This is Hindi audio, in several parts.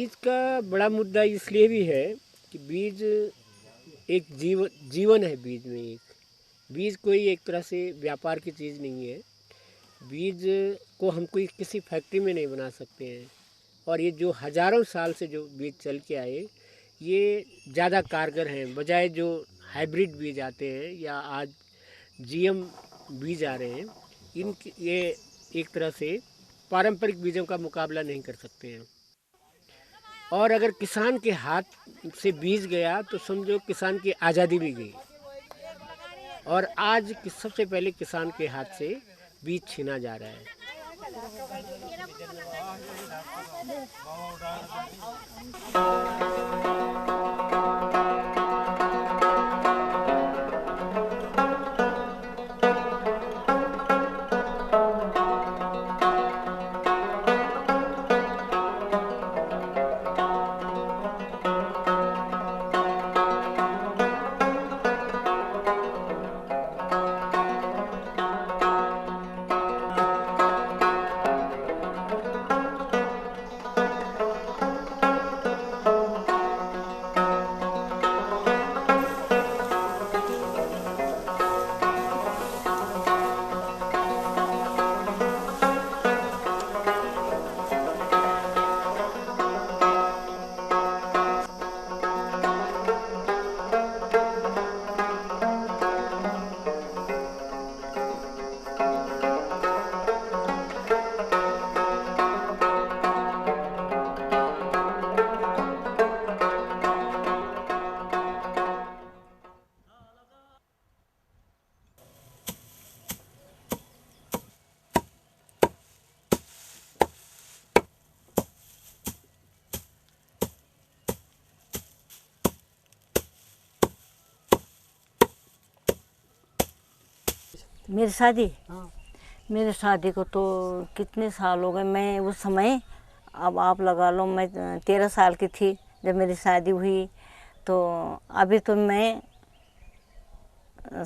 बीज का बड़ा मुद्दा इसलिए भी है कि बीज एक जीवन है। बीज में एक बीज कोई एक तरह से व्यापार की चीज़ नहीं है। बीज को हम कोई किसी फैक्ट्री में नहीं बना सकते हैं। और ये जो हज़ारों साल से जो बीज चल के आए, ये ज़्यादा कारगर हैं बजाय जो हाइब्रिड बीज आते हैं या आज जीएम बीज आ रहे हैं। ये एक तरह से पारंपरिक बीजों का मुकाबला नहीं कर सकते हैं। और अगर किसान के हाथ से बीज गया तो समझो किसान की आज़ादी भी गई। और आज सबसे पहले किसान के हाथ से बीज छीना जा रहा है। मेरी शादी हाँ। मेरे शादी को तो कितने साल हो गए। मैं उस समय, अब आप लगा लो, मैं 13 साल की थी जब मेरी शादी हुई। तो अभी तो मैं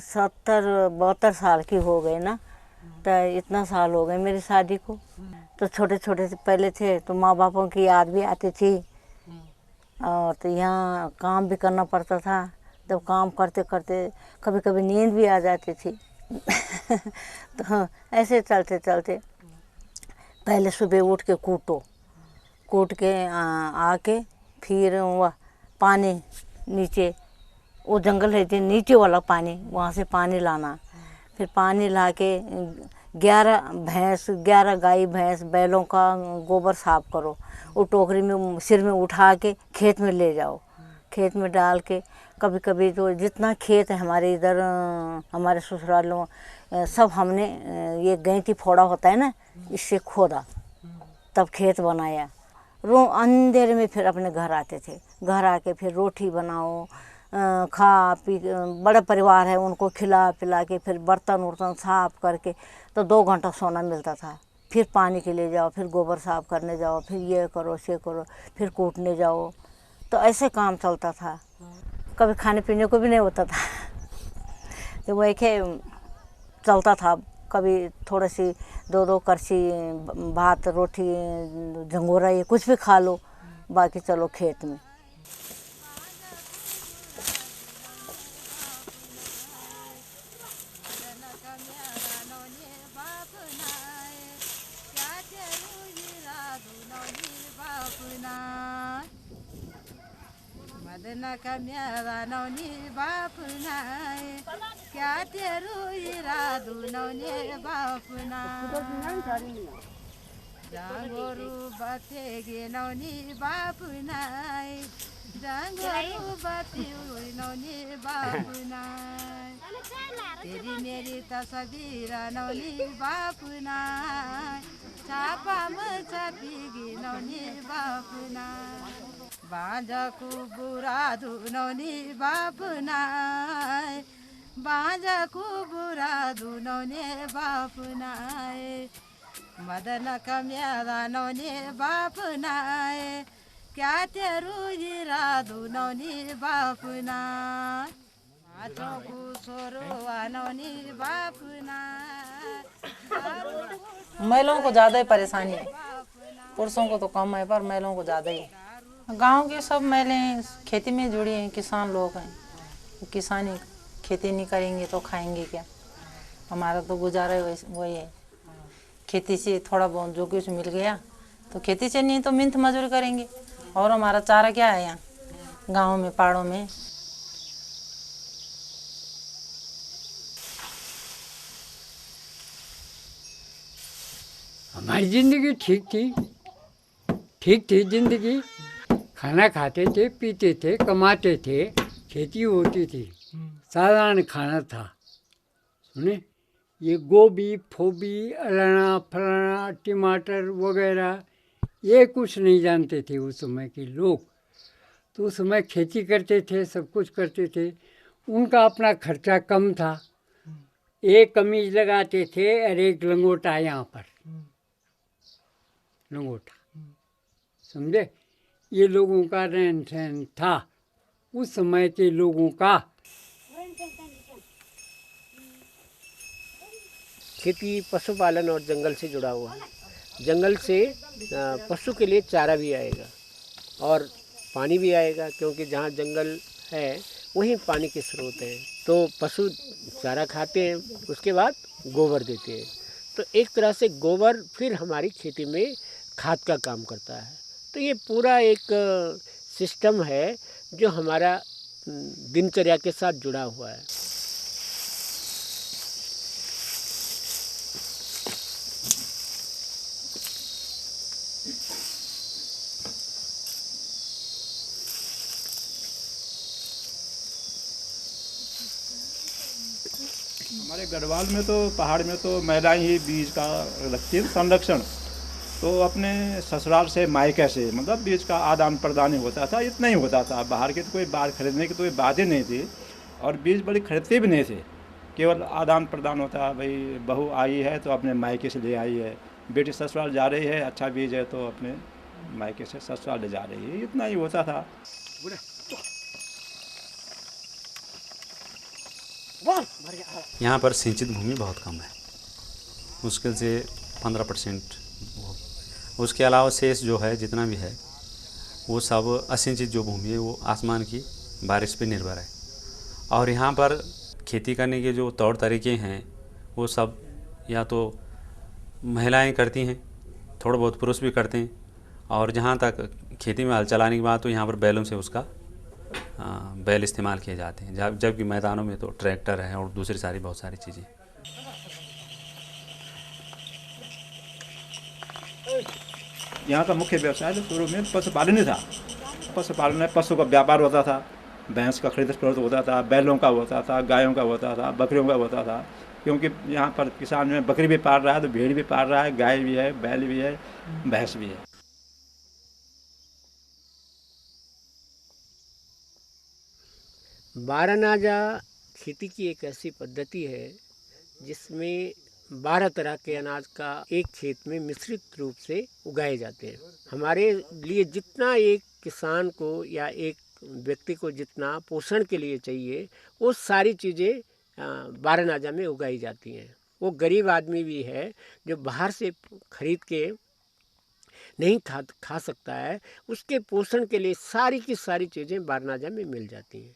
72 साल की हो गई ना। तो इतना साल हो गए मेरी शादी को। तो छोटे छोटे से पहले थे तो माँ बापों की याद भी आती थी। और तो यहाँ काम भी करना पड़ता था। जब काम करते करते कभी कभी नींद भी आ जाती थी। तो ऐसे चलते चलते पहले सुबह उठ के कूट के आके फिर वह पानी नीचे, वो जंगल है जो नीचे वाला पानी, वहाँ से पानी लाना। फिर पानी ला के 11 गाय भैंस बैलों का गोबर साफ करो, वो टोकरी में सिर में उठा के खेत में ले जाओ। खेत में डाल के कभी कभी तो जितना खेत है हमारे इधर, हमारे ससुरालों, सब हमने ये गैंती फोड़ा होता है ना, इससे खोदा, तब खेत बनाया। अंधेरे में फिर अपने घर आते थे। घर आके फिर रोटी बनाओ, खा पी, बड़ा परिवार है उनको खिला पिला के फिर बर्तन उर्तन साफ करके तो 2 घंटा सोना मिलता था। फिर पानी के लिए जाओ, फिर गोबर साफ करने जाओ, फिर ये करो से करो, फिर कूटने जाओ। तो ऐसे काम चलता था। कभी खाने पीने को भी नहीं होता था। तो वही के चलता था। कभी थोड़ी सी 2 करछी भात रोटी झंगोरा ये कुछ भी खा लो, बाकी चलो खेत में। मदना का मेरा नौनी बाप नाय, क्या तेरू इरादू नौनी बाप नाय। जांगोरू बतेगे नौनी बाप नाय, जांगोरू बतेगी नौनी बाप नाय। तेरी मेरी तस्वीर नौनी बाप नाय, छापा में छपेगी नौनी बाप नाय। बांझकू बुरा धुनौनी बाप नाय, बांझकू बुरा धुनौनी बाप नाय। मदन का मेरा नौनी बाप नाय, क्या तेरू हीरा धुनौनी बाप नाय। पाँचों को सोरो नौनी बाप नाय। महिलाओं को ज़्यादा ही परेशानी है, पुरुषों को तो कम है पर महिलाओं को ज़्यादा ही है। गांव के सब महिलाएं खेती में जुड़ी हैं, किसान लोग हैं। किसानी खेती नहीं करेंगे तो खाएंगे क्या? हमारा तो गुजारा वही है, खेती से थोड़ा बहुत जो कुछ मिल गया तो खेती से, नहीं तो मिहनत मजदूरी करेंगे। और हमारा चारा क्या है यहाँ गाँव में, पहाड़ों में? हमारी ज़िंदगी ठीक थी ज़िंदगी। खाना खाते थे, पीते थे, कमाते थे, खेती होती थी, साधारण खाना था। सुने, ये गोभी फोबी अलाना फलाना टमाटर वगैरह ये कुछ नहीं जानते थे उस समय के लोग। तो उस समय खेती करते थे, सब कुछ करते थे। उनका अपना खर्चा कम था। एक कमीज लगाते थे और एक लंगोटा यहाँ पर, लंगोटा, समझे? ये लोगों का रहन सहन था उस समय के लोगों का। खेती पशुपालन और जंगल से जुड़ा हुआ है। जंगल से पशु के लिए चारा भी आएगा और पानी भी आएगा, क्योंकि जहाँ जंगल है वहीं पानी के स्रोत हैं। तो पशु चारा खाते हैं, उसके बाद गोबर देते हैं। तो एक तरह से गोबर फिर हमारी खेती में खाद का काम करता है। तो ये पूरा एक सिस्टम है जो हमारा दिनचर्या के साथ जुड़ा हुआ है। हमारे गढ़वाल में तो पहाड़ में तो महिलाएं ही बीज का रखती हैं संरक्षण। तो अपने ससुराल से मायके से मतलब बीज का आदान प्रदान ही होता था, इतना ही होता था। बाहर के तो कोई बात खरीदने की तो कोई बात ही नहीं थी, और बीज बड़ी खरीदते भी नहीं थे। केवल आदान प्रदान होता, भाई बहू आई है तो अपने मायके से ले आई है, बेटी ससुराल जा रही है, अच्छा बीज है तो अपने मायके से ससुराल ले जा रही है, इतना ही होता था। यहाँ पर सिंचित भूमि बहुत कम है, मुश्किल से 15%। उसके अलावा शेष जो है जितना भी है वो सब असिंचित जो भूमि है वो आसमान की बारिश पे निर्भर है। और यहाँ पर खेती करने के जो तौर तरीके हैं वो सब या तो महिलाएं करती हैं, थोड़ा बहुत पुरुष भी करते हैं। और जहाँ तक खेती में हल चलाने की बात तो यहाँ पर बैलों से उसका बैल इस्तेमाल किए जाते हैं, जबकि मैदानों में तो ट्रैक्टर है और दूसरी सारी बहुत सारी चीज़ें। यहाँ का मुख्य व्यवसाय तो शुरू में पशुपालन ही था। पशुपालन में पशु का व्यापार होता था, भैंस का खरीद फरोख्त होता था, बैलों का होता था, गायों का होता था, बकरियों का होता था। क्योंकि यहाँ पर किसान में बकरी भी पाल रहा है तो भेड़ भी पाल रहा है, गाय भी है, बैल भी है, भैंस भी है। बारहनाजा खेती की एक ऐसी पद्धति है जिसमें 12 तरह के अनाज का एक खेत में मिश्रित रूप से उगाए जाते हैं। हमारे लिए जितना एक किसान को या एक व्यक्ति को जितना पोषण के लिए चाहिए वो सारी चीज़ें बारहनाजा में उगाई जाती हैं। वो गरीब आदमी भी है जो बाहर से खरीद के नहीं खा सकता है, उसके पोषण के लिए सारी की सारी चीज़ें बारहनाजा में मिल जाती हैं।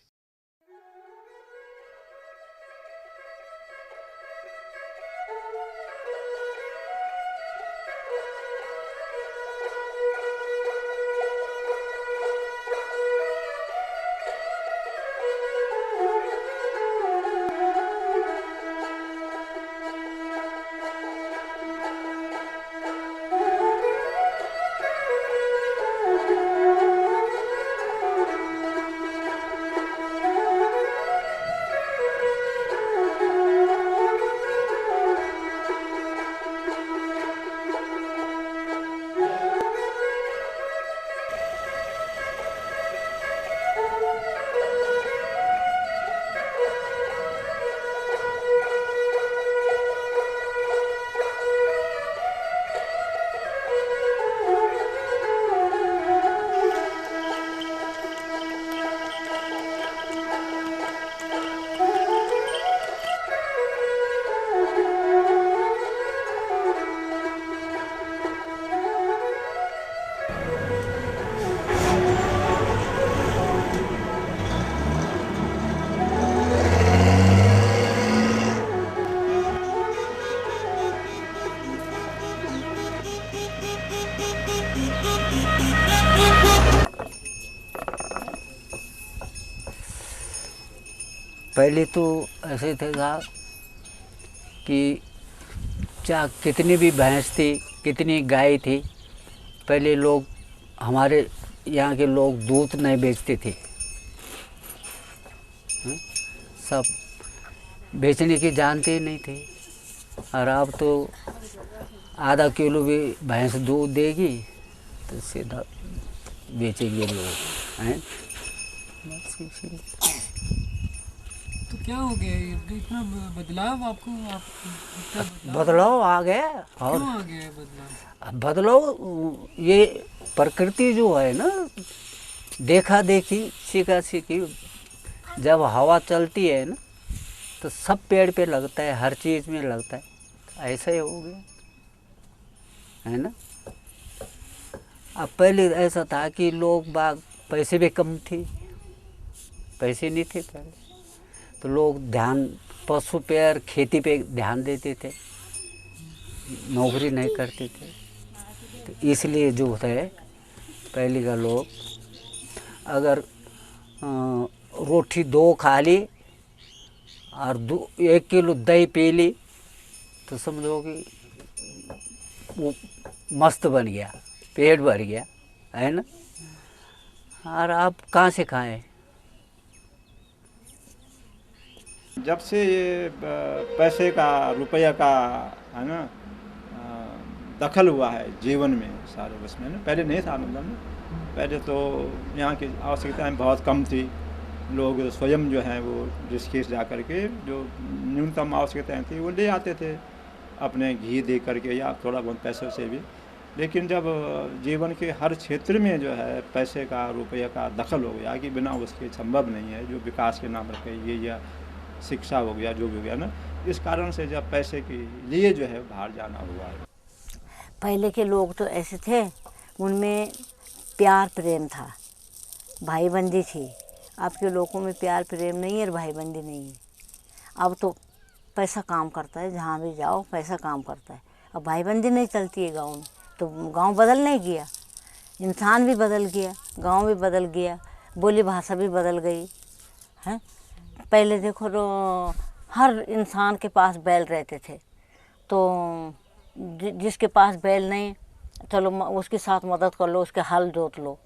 पहले तो ऐसे थे साहब कि चाहे कितनी भी भैंस थी, कितनी गाय थी, पहले लोग हमारे यहाँ के लोग दूध नहीं बेचते थे। सब बेचने की जानते ही नहीं थे। और अब तो आधा किलो भी भैंस दूध देगी तो सीधा बेचेंगे लोग हैं। बस इसीलिए तो क्या हो गया ये इतना बदलाव आपको इतना बदलाव आ गया। और क्यों आ गया है बदलाव? बदलाव ये प्रकृति जो है ना, देखा देखी सीखा सीखी, जब हवा चलती है ना तो सब पेड़ पे लगता है, हर चीज़ में लगता है। ऐसा ही हो गया है ना। अब पहले ऐसा था कि लोग बाग पैसे भी कम थे, पैसे नहीं थे पहले, तो लोग ध्यान पशु पे और खेती पे ध्यान देते थे, नौकरी नहीं करते थे। तो इसलिए जो है पहले का लोग अगर रोटी 2 खा ली और 1 किलो दही पी ली तो समझो कि वो मस्त बन गया, पेट भर गया है ना। और आप कहाँ से खाएं? जब से ये पैसे का, रुपया का है ना दखल हुआ है जीवन में सारे उसमें ना, पहले नहीं था। मतलब ना पहले तो यहाँ की आवश्यकताएं बहुत कम थी। लोग स्वयं जो हैं वो ऋषिकेश जा कर के जो न्यूनतम आवश्यकताएं थी वो ले आते थे, अपने घी दे करके या थोड़ा बहुत पैसों से भी। लेकिन जब जीवन के हर क्षेत्र में जो है पैसे का, रुपये का दखल हो गया कि बिना उसके संभव नहीं है, जो विकास के नाम रखे ये या शिक्षा हो गया, जो भी हो गया ना, इस कारण से जब पैसे के लिए जो है बाहर जाना हुआ है। पहले के लोग तो ऐसे थे, उनमें प्यार प्रेम था, भाईबंदी थी। अब के लोगों में प्यार प्रेम नहीं है और भाईबंदी नहीं है। अब तो पैसा काम करता है, जहाँ भी जाओ पैसा काम करता है। अब भाईबंदी नहीं चलती है गाँव में, तो गांव बदल नहीं गया, इंसान भी बदल गया, गांव भी बदल गया, बोली भाषा भी बदल गई है। पहले देखो तो हर इंसान के पास बैल रहते थे, तो जिसके पास बैल नहीं, चलो उसके साथ मदद कर लो, उसके हल जोत लो।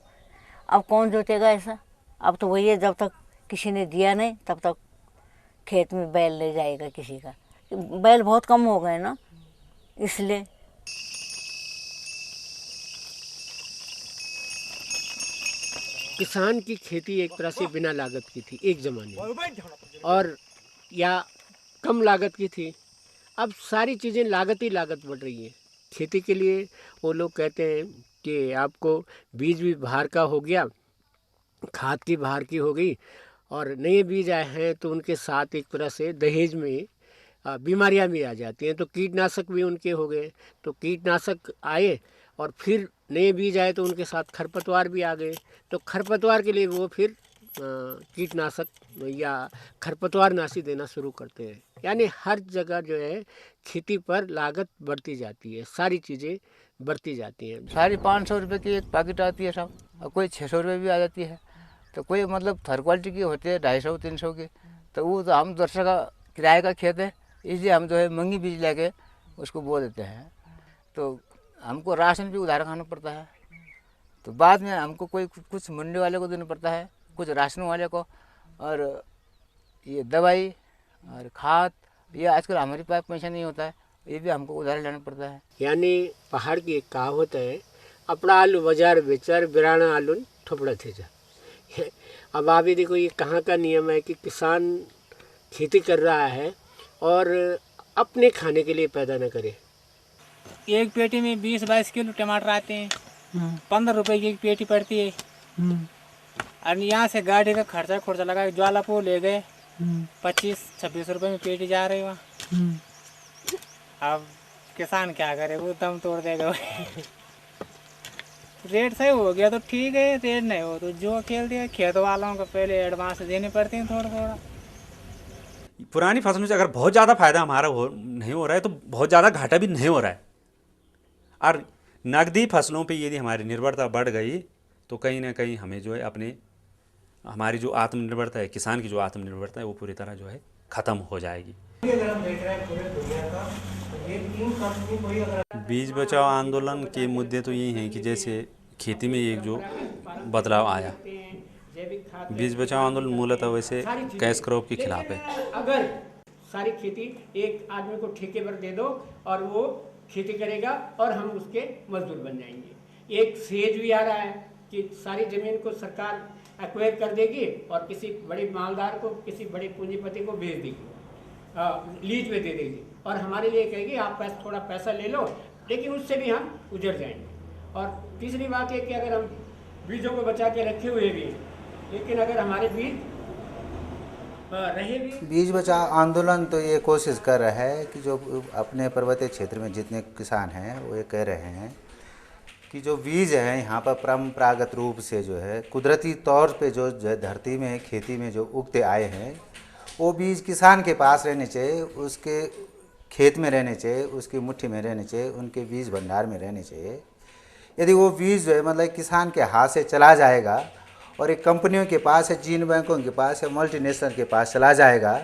अब कौन जोतेगा ऐसा? अब तो वही है, जब तक किसी ने दिया नहीं तब तक खेत में बैल ले जाएगा किसी का। बैल बहुत कम हो गए ना, इसलिए। किसान की खेती एक तरह से बिना लागत की थी एक ज़माने में, और या कम लागत की थी। अब सारी चीज़ें लागत ही लागत बढ़ रही हैं खेती के लिए। वो लोग कहते हैं कि आपको बीज भी बाहर का हो गया, खाद की बाहर की हो गई, और नए बीज आए हैं तो उनके साथ एक तरह से दहेज में बीमारियां भी आ जाती हैं। तो कीटनाशक भी उनके हो गए, तो कीटनाशक आए और फिर नए बीज आए तो उनके साथ खरपतवार भी आ गए। तो खरपतवार के लिए वो फिर कीटनाशक या खरपतवार नाशी देना शुरू करते हैं। यानी हर जगह जो है खेती पर लागत बढ़ती जाती है, सारी चीज़ें बढ़ती जाती हैं। सारी 500 रुपये की एक पैकेट आती है सब, और कोई 600 रुपये भी आ जाती है। तो कोई मतलब थर्ड क्वालिटी की होती है 250-300 की, तो वो तो हम दूसरे का किराए का खेत है, इसलिए हम जो है महंगी बीज लेके उसको बो देते हैं। तो हमको राशन भी उधार खाना पड़ता है, तो बाद में हमको कोई कुछ मंडी वाले को देना पड़ता है, कुछ राशन वाले को, और ये दवाई और खाद, ये आजकल हमारे पास पैसा नहीं होता है, ये भी हमको उधार लेना पड़ता है। यानी पहाड़ की एक कहावत है, अपना आलू बाजार बेचार बिराना आलू ठोपड़ा थे जा। अब आप ये देखो, ये कहाँ का नियम है कि किसान खेती कर रहा है और अपने खाने के लिए पैदा न करे। एक पेटी में 20-22 किलो टमाटर आते हैं, 15 रुपए की एक पेटी पड़ती है। और यहाँ से गाड़ी का खर्चा लगा, ज्वालापुर ले गए 25-26 रुपए में पेटी जा रही वहाँ। अब किसान क्या करे, वो दम तोड़ देगा। रेट सही हो गया तो ठीक है, रेट नहीं हो तो जो खेल दिया। खेत वालों को पहले एडवांस देने पड़ते हैं थोड़ा थोड़ा। पुरानी फसलों से अगर बहुत ज़्यादा फायदा हमारा नहीं हो रहा है तो बहुत ज़्यादा घाटा भी नहीं हो रहा है। और नकदी फसलों पे यदि हमारी निर्भरता बढ़ गई तो कहीं ना कहीं हमें जो है अपने हमारी जो आत्मनिर्भरता है, किसान की जो आत्मनिर्भरता है, वो पूरी तरह जो है ख़त्म हो जाएगी। अगर हम देख रहे हैं पूरे दुनिया का, तो ये 3 कंपनी कोई अगर बीज बचाओ आंदोलन के मुद्दे तो यही हैं कि जैसे खेती में एक जो बदलाव आया, बीज बचाओ आंदोलन मूलतः वैसे कैश क्रॉप के खिलाफ है। अगर सारी खेती एक आदमी को ठेके पर दे दो और वो खेती करेगा और हम उसके मजदूर बन जाएंगे। एक फेज भी आ रहा है कि सारी ज़मीन को सरकार एक्वायर कर देगी और किसी बड़े मालदार को, किसी बड़े पूंजीपति को भेज देगी, लीज पे दे देगी और हमारे लिए कहेगी आप थोड़ा पैसा ले लो, लेकिन उससे भी हम उजड़ जाएंगे। और तीसरी बात है कि अगर हम बीजों को बचा के रखे हुए भी हैं, लेकिन अगर हमारे बीज रहे भी। बीज बचाओ आंदोलन तो ये कोशिश कर रहा है कि जो अपने पर्वतीय क्षेत्र में जितने किसान हैं वो ये कह रहे हैं कि जो बीज है यहाँ पर परंपरागत रूप से जो है कुदरती तौर पे जो धरती में खेती में जो उगते आए हैं, वो बीज किसान के पास रहने चाहिए, उसके खेत में रहने चाहिए, उसकी मुट्ठी में रहने चाहिए, उनके बीज भंडार में रहने चाहिए। यदि वो बीज जो है मतलब किसान के हाथ से चला जाएगा और एक कंपनियों के पास या जीन बैंकों के पास या मल्टीनेशनल के पास चला जाएगा,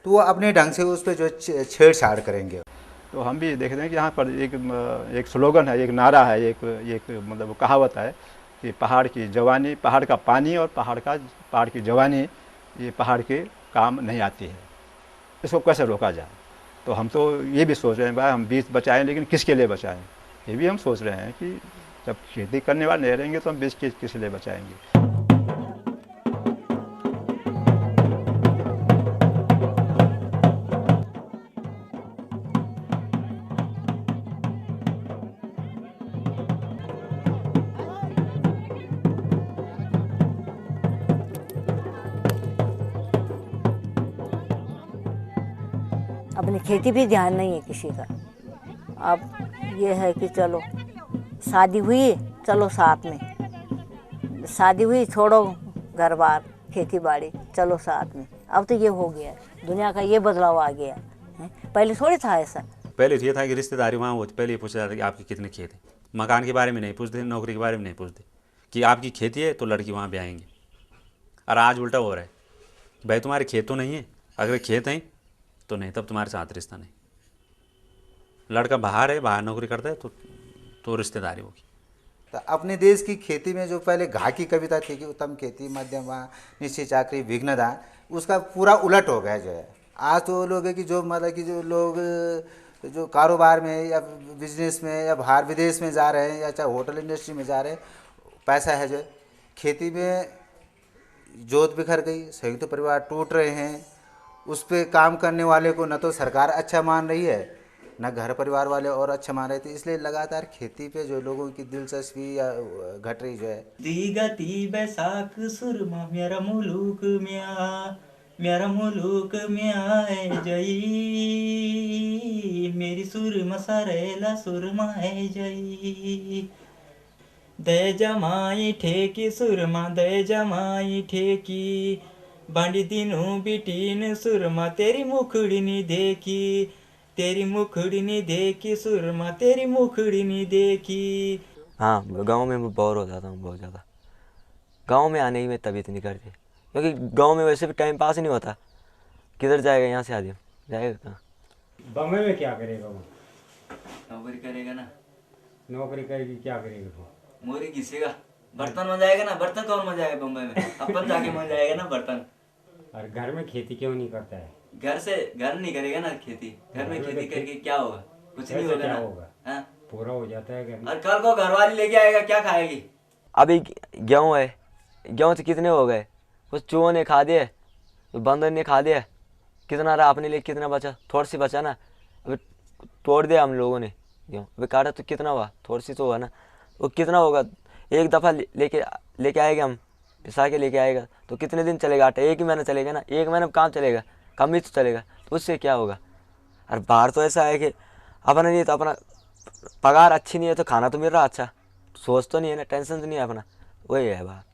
तो वो अपने ढंग से उस पर जो छेड़छाड़ करेंगे। तो हम भी देख रहे हैं कि यहाँ पर एक स्लोगन है, एक नारा है, एक मतलब कहावत है कि पहाड़ की जवानी, पहाड़ का पानी और पहाड़ की जवानी ये पहाड़ के काम नहीं आती है, इसको कैसे रोका जाए। तो हम तो ये भी सोच रहे हैं भाई हम बीज बचाएं, लेकिन किसके लिए बचाएं, ये भी हम सोच रहे हैं कि जब खेती करने वाले नहीं रहेंगे तो हम बीज किस लिए बचाएंगे। अपनी खेती पे ध्यान नहीं है किसी का। अब ये है कि चलो शादी हुई, चलो साथ में, शादी हुई छोड़ो घर बार, खेती बाड़ी चलो साथ में। अब तो ये हो गया है, दुनिया का ये बदलाव आ गया है। पहले थोड़ी था ऐसा। पहले ये था कि रिश्तेदारी वहाँ होती, पहले ये पूछा जाता कि आपके कितने खेत हैं, मकान के बारे में नहीं पूछते, नौकरी के बारे में नहीं पूछते, कि आपकी खेती है तो लड़की वहाँ ब्याएंगे। और आज उल्टा हो रहा है, भाई तुम्हारे खेत तो नहीं है, अगर खेत हैं तो नहीं, तब तुम्हारे साथ रिश्ता नहीं। लड़का बाहर है, बाहर नौकरी करता है तो रिश्तेदारी होगी। तो अपने देश की खेती में जो पहले घा की कविता थी कि उत्तम खेती मध्यम निश्चित चाकरी विघ्नदान, उसका पूरा उलट हो गया जो है। आज तो लोग है कि जो मतलब कि जो लोग जो कारोबार में या बिजनेस में या बाहर विदेश में जा रहे हैं या चाहे होटल इंडस्ट्री में जा रहे हैं, पैसा है जो है। खेती में जोत बिखर गई, संयुक्त परिवार टूट रहे हैं, उस पर काम करने वाले को न तो सरकार अच्छा मान रही है, न घर परिवार वाले और अच्छा मान रहे थे। इसलिए लगातार खेती पे जो लोगों की दिलचस्पी या घट रही जो है। दी गति बैसाख सुरमा मेरा मुलुक में आए जई, मेरी सुरमा सरेला सुरमा है जई। दे जमाई ठेकी सुरमा दे जमाई ठेकी, बांडी दिनों बिटीन सुरमा तेरी मुखड़ी नी देखी, तेरी मुखड़ी नी देखी सुरमा तेरी मुखड़ी नी देखी। हाँ, गांव में मैं बोर हो जाता हूँ बहुत ज़्यादा। गांव में आने की मैं तबीयत नहीं करती, क्योंकि गांव में वैसे भी टाइम पास नहीं होता। किधर जाएगा, यहाँ से आदमी जाएगा कहाँ। बम्बई में क्या करेगा वो? नौकरी करेगा ना। नौकरी करेगी, क्या करेगा वो? मोरी घिसेगा, बर्तन में जाएगा ना। बर्तन कौन में जाएगा बम्बई में, अपन जाके में जाएगा ना बर्तन। और घर में खेती क्यों नहीं करता है? घर नहीं करेगा ना खेती, घर में खेती करके क्या होगा, कुछ नहीं होगा ना। पूरा हो जाता है घर। और कल को घरवाली लेके आएगा, क्या खाएगी? अभी गेहूँ है, गेहूँ तो कितने हो गए, कुछ चूहों ने खा दिए, बंदर ने खा दिया। कितना रहा अपने लिए, कितना बचा? थोड़ी सी बचा ना, अभी तोड़ दिया हम लोगों ने गेहूँ। अभी काटा तो कितना हुआ, थोड़ी सी तो हुआ ना। वो कितना होगा, एक दफ़ा लेके आएगा हम, पिसा के लेके आएगा तो कितने दिन चलेगा आटा? एक ही महीना चलेगा ना। एक महीना में काम चलेगा, कम ही तो चलेगा, तो उससे क्या होगा? और बाहर तो ऐसा है कि अपना नहीं तो अपना पगार अच्छी नहीं है तो खाना तो मिल रहा अच्छा, सोच तो नहीं है ना, टेंशन तो नहीं है अपना, वही है बात।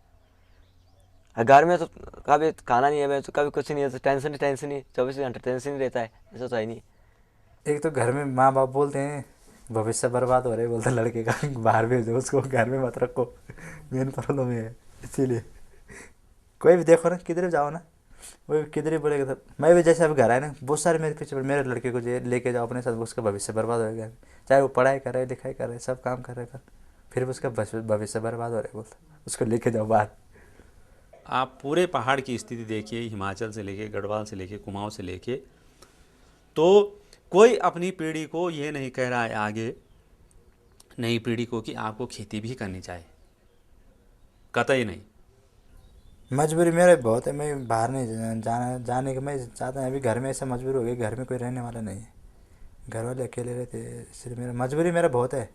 घर में तो कभी खाना नहीं है, तो कभी कुछ नहीं है, तो टेंशन ही 24 घंटे टेंशन ही रहता है, ऐसा तो है नहीं। एक तो घर में माँ बाप बोलते हैं भविष्य बर्बाद हो रहा है, बोलते लड़के का बाहर भेजो, उसको घर में मत रखो, मेन प्रॉब्लम है इसीलिए। कोई भी देखो ना, किधर भी जाओ ना, वो भी किधर ही बोलेगा। तो मैं भी जैसे अभी घर आए ना, बहुत सारे मेरे पीछे मेरे लड़के को जो लेके जाओ अपने साथ, उसका भविष्य बर्बाद हो गया। चाहे वो पढ़ाई कर रहे, लिखाई कर रहे, सब काम कर रहे, पर फिर भी उसका भविष्य बर्बाद हो रहा है। बोलता उसको लेके जाओ बाहर। आप पूरे पहाड़ की स्थिति देखिए, हिमाचल से लेके, गढ़वाल से लेके, कुमाऊं से लेके, तो कोई अपनी पीढ़ी को ये नहीं कह रहा है आगे, नई पीढ़ी को, कि आपको खेती भी करनी चाहिए, कतई नहीं। मजबूरी मेरा बहुत है, मैं बाहर नहीं जाने का मैं चाहता हूँ। अभी घर में ऐसा मजबूर हो गया, घर में कोई रहने वाला नहीं है, घर वाले अकेले रहते, इसलिए मेरा मजबूरी मेरा बहुत है।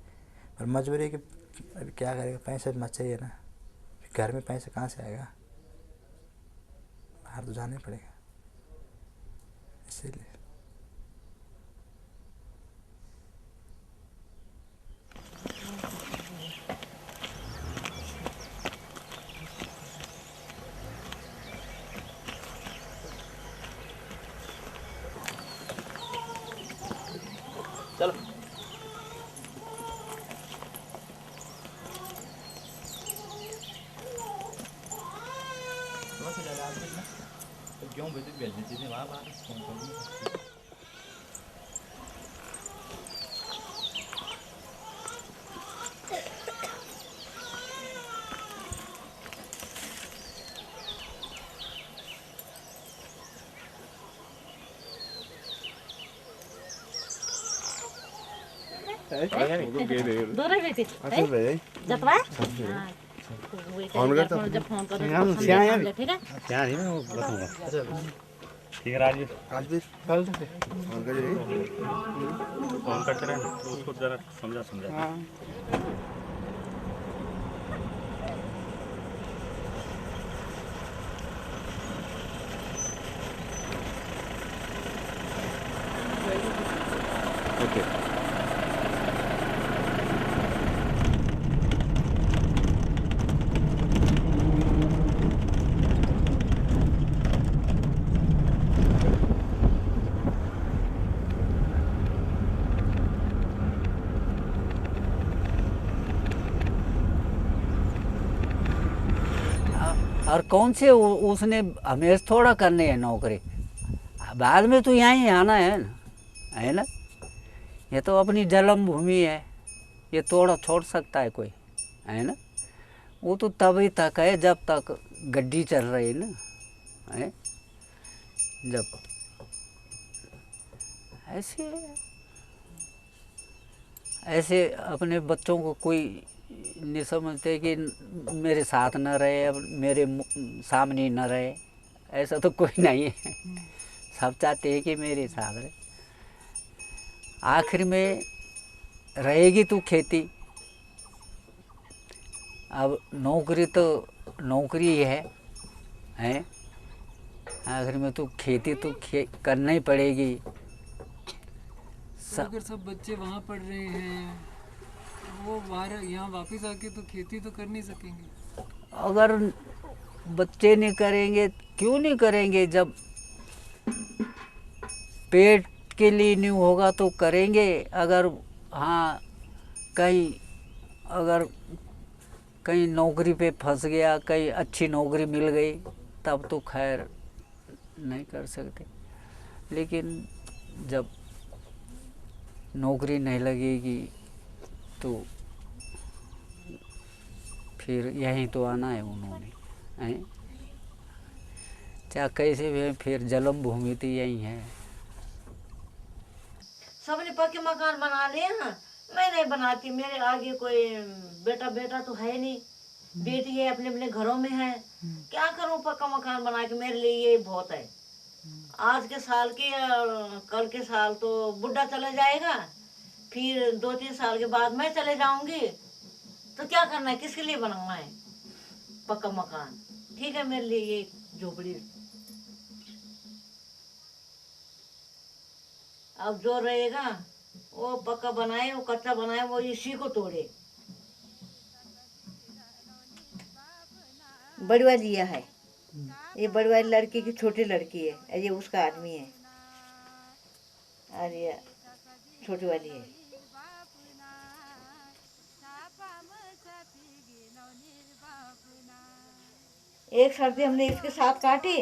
पर मजबूरी कि अभी क्या करेगा, पैसे मत चाहिए ना, घर में पैसे कहाँ से आएगा, बाहर तो जाना ही पड़ेगा, इसीलिए। चलो क्यों भेजनी चाहिए वहाँ बाहर। दोनों बेटी अच्छा भाई जतवा फोन करता हूँ। जब फोन करो यहाँ तो यहाँ समझ ठीक है यहाँ नहीं, मैं वो बताऊँगा। ठीक है राजवीर, कल से फोन करिए, फोन करते रहे, उसको जरा समझा। ओके। और कौन से उसने हमें थोड़ा करनी है नौकरी, बाद में तो यहाँ ही आना है ना। ये तो अपनी जन्म भूमि है, ये थोड़ा छोड़ सकता है कोई, है ना। वो तो तभी तक है जब तक गड्डी चल रही है ना, है। जब ऐसे अपने बच्चों को कोई नहीं समझते कि मेरे साथ न रहे, अब मेरे सामने न रहे, ऐसा तो कोई नहीं है। सब चाहते हैं कि मेरे साथ रहे। आखिर में रहेगी तो खेती, अब नौकरी तो नौकरी है। आखिर में तो खेती तो करना ही पड़ेगी। अगर सब बच्चे वहाँ पढ़ रहे हैं, वो बाहर यहाँ वापस आके तो खेती तो कर नहीं सकेंगे। अगर बच्चे नहीं करेंगे, क्यों नहीं करेंगे? जब पेट के लिए नहीं होगा तो करेंगे। अगर हाँ कहीं नौकरी पे फंस गया, कहीं अच्छी नौकरी मिल गई, तब तो खैर नहीं कर सकते। लेकिन जब नौकरी नहीं लगेगी तो फिर यहीं तो आना है उन्होंने, हैं। चाहे कैसे भी फिर जन्म भूमि तो यही है। सबने पक्के मकान बना लिए हैं, मैं नहीं बनाती। मेरे आगे कोई बेटा तो है नहीं, बेटी है, अपने अपने घरों में है। क्या करूं पक्का मकान बना के, मेरे लिए ये बहुत है। आज के साल के कल के साल तो बुढ़ा चला जाएगा, फिर 2-3 साल के बाद मैं चले जाऊंगी, तो क्या करना है, किसके लिए बनाना है पक्का मकान? ठीक है, मेरे लिए ये झोपड़ी। अब जो रहेगा वो पक्का बनाए, वो कच्चा बनाए, वो इसी को तोड़े। बड़ी वाली यह है, ये बड़ी वाली लड़की की छोटी लड़की है, ये उसका आदमी है, और ये छोटी वाली है। एक सर्दी हमने इसके साथ काटी,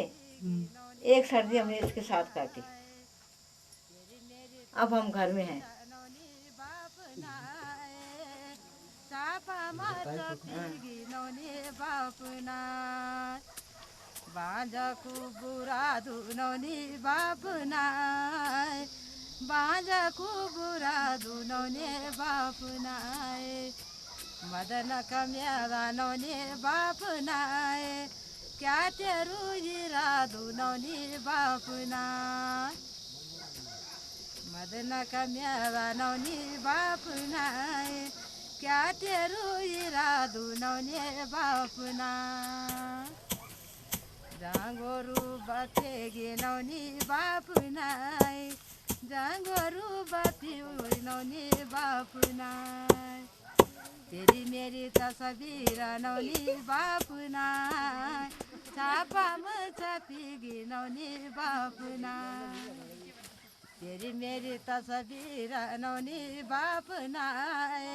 एक सर्दी हमने इसके साथ काटी। अब हम घर में हैं। बाजाको बुरा धुनौनी बापनाय, बाजाको बुरा धुनौनी बापनाय, मदन कम्यादा नौनी बापनाय, क्या तेरू हीरा धुनौनी बापनाय, मदन कम्यादा नौनी बापनाय, क्या तेरू हीरा धुनौनी बापनाय, जांगोरू बापे गिनौनी बापनाय, जांगोरू बापी नौनी बापनाय, तेरी मेरी तस्वीर नौनी बापनाय, छापा में छापी गिनौनी बापनाय, तेरी मेरी तस्वीर नौनी बापनाय,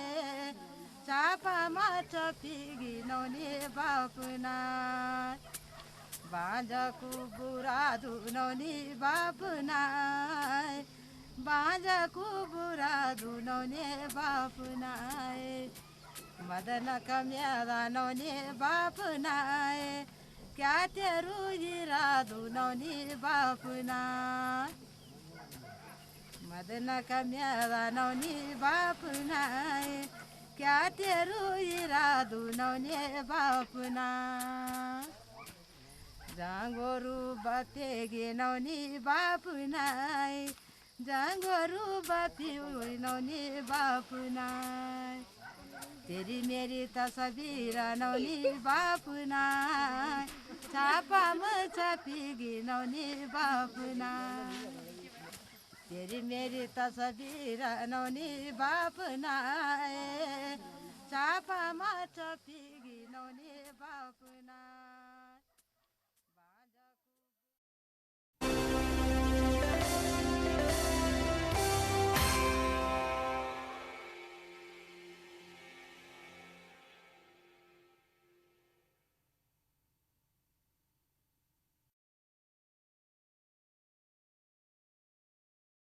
छापा में छापी गिनौनी बापनाय, बाजाको बुरा धुनौनी बापनाय, बाजाको बुरा धुनौनी बापनाय, मदन कम्यादा नौनी बापनाय, क्या तेरू हीरा धुनौनी बापनाय, मदन कम्यादा नौनी बापनाय, क्या तेरू हीरा धुनौनी बापनाय, जांगोरू बापे गिनौनी बापनाय, जांगोरू बापी नौनी बापनाय, तेरी मेरी तस्वीर नौनी बापनाय, छापा में छापी गिनौनी बापनाय, तेरी मेरी तस्वीर नौनी बापनाय, छापा में छापी गिनौनी बापनाय।